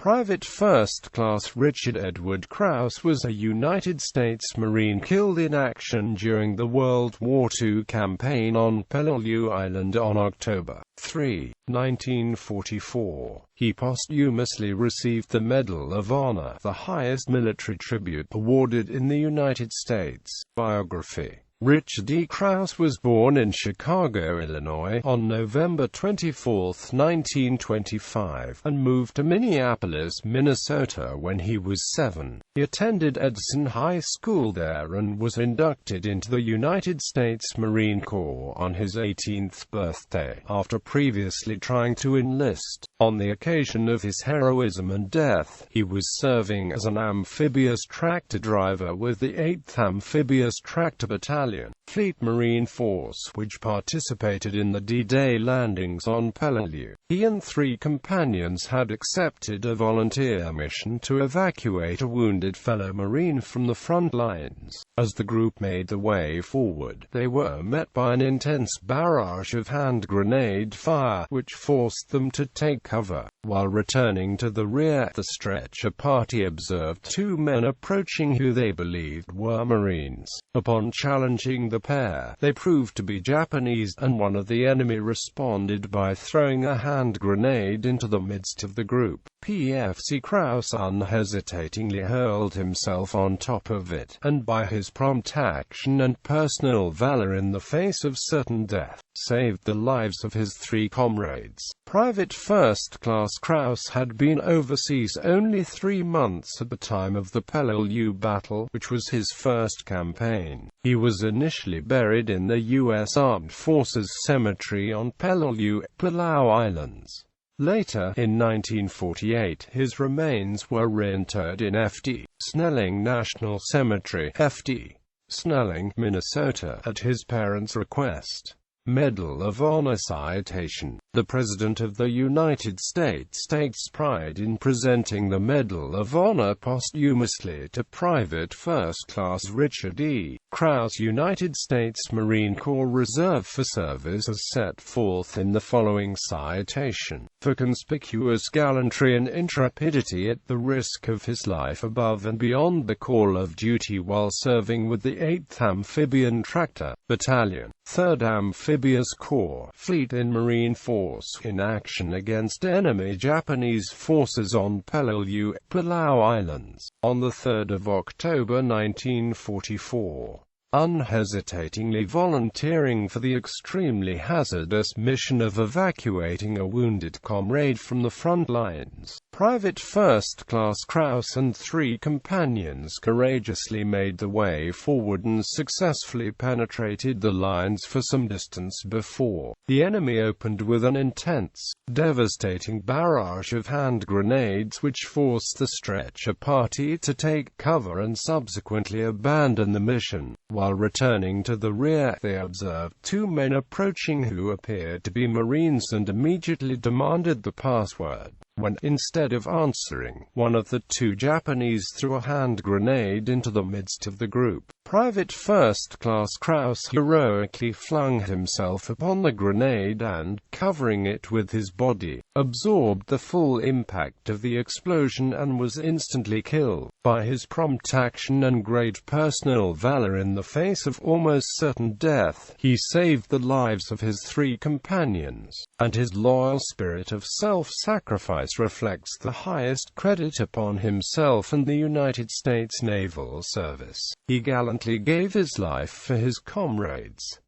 Private First Class Richard Edward Kraus was a United States Marine killed in action during the World War II campaign on Peleliu Island on October 3, 1944. He posthumously received the Medal of Honor, the highest military tribute awarded in the United States. Biography. Richard E. Kraus was born in Chicago, Illinois, on November 24, 1925, and moved to Minneapolis, Minnesota when he was 7. He attended Edson High School there and was inducted into the United States Marine Corps on his 18th birthday, after previously trying to enlist. On the occasion of his heroism and death, he was serving as an amphibious tractor driver with the 8th Amphibious Tractor Battalion, Fleet Marine Force, which participated in the D-Day landings on Peleliu. He and 3 companions had accepted a volunteer mission to evacuate a wounded fellow Marine from the front lines. As the group made the way forward, they were met by an intense barrage of hand grenade fire, which forced them to take cover. While returning to the rear, the stretcher party observed 2 men approaching who they believed were Marines. Upon challenging the pair, they proved to be Japanese, and one of the enemy responded by throwing a hand grenade into the midst of the group. PFC Kraus unhesitatingly hurled himself on top of it, and by his prompt action and personal valor in the face of certain death, saved the lives of his 3 comrades. Private First Class Kraus had been overseas only 3 months at the time of the Peleliu battle, which was his first campaign. He was initially buried in the U.S. Armed Forces Cemetery on Peleliu Islands. Later, in 1948, his remains were reinterred in F.D. Snelling National Cemetery, F.D. Snelling, Minnesota, at his parents' request. Medal of Honor citation. The President of the United States takes pride in presenting the Medal of Honor posthumously to Private First Class Richard E. Kraus, United States Marine Corps Reserve for service, as set forth in the following citation. For conspicuous gallantry and intrepidity at the risk of his life above and beyond the call of duty while serving with the 8th Amphibian Tractor Battalion, 3rd Amphibious Corps, Fleet and Marine Force, in action against enemy Japanese forces on Peleliu Islands, on the 3rd of October 1944. Unhesitatingly volunteering for the extremely hazardous mission of evacuating a wounded comrade from the front lines, Private First Class Kraus and 3 companions courageously made the way forward and successfully penetrated the lines for some distance before the enemy opened with an intense, devastating barrage of hand grenades which forced the stretcher party to take cover and subsequently abandon the mission. While returning to the rear, they observed 2 men approaching who appeared to be Marines and immediately demanded the password. When, instead of answering, one of the 2 Japanese threw a hand grenade into the midst of the group. Private First Class Kraus heroically flung himself upon the grenade and, covering it with his body, absorbed the full impact of the explosion and was instantly killed. By his prompt action and great personal valor in the face of almost certain death, he saved the lives of his 3 companions, and his loyal spirit of self-sacrifice reflects the highest credit upon himself and the United States Naval Service. He gallantly gave his life for his comrades.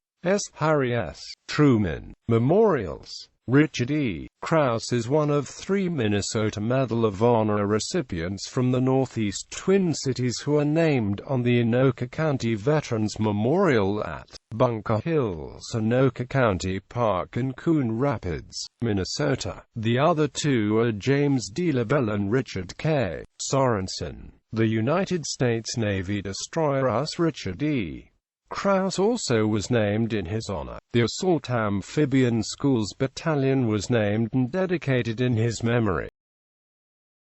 Harry S. Truman Memorials. Richard E. Kraus is one of 3 Minnesota Medal of Honor recipients from the Northeast Twin Cities who are named on the Anoka County Veterans Memorial at Bunker Hills, Anoka County Park in Coon Rapids, Minnesota. The other 2 are James D. LaBelle and Richard K. Sorensen. The United States Navy destroyer USS Richard E. Kraus also was named in his honor. The Assault Amphibian Schools Battalion was named and dedicated in his memory.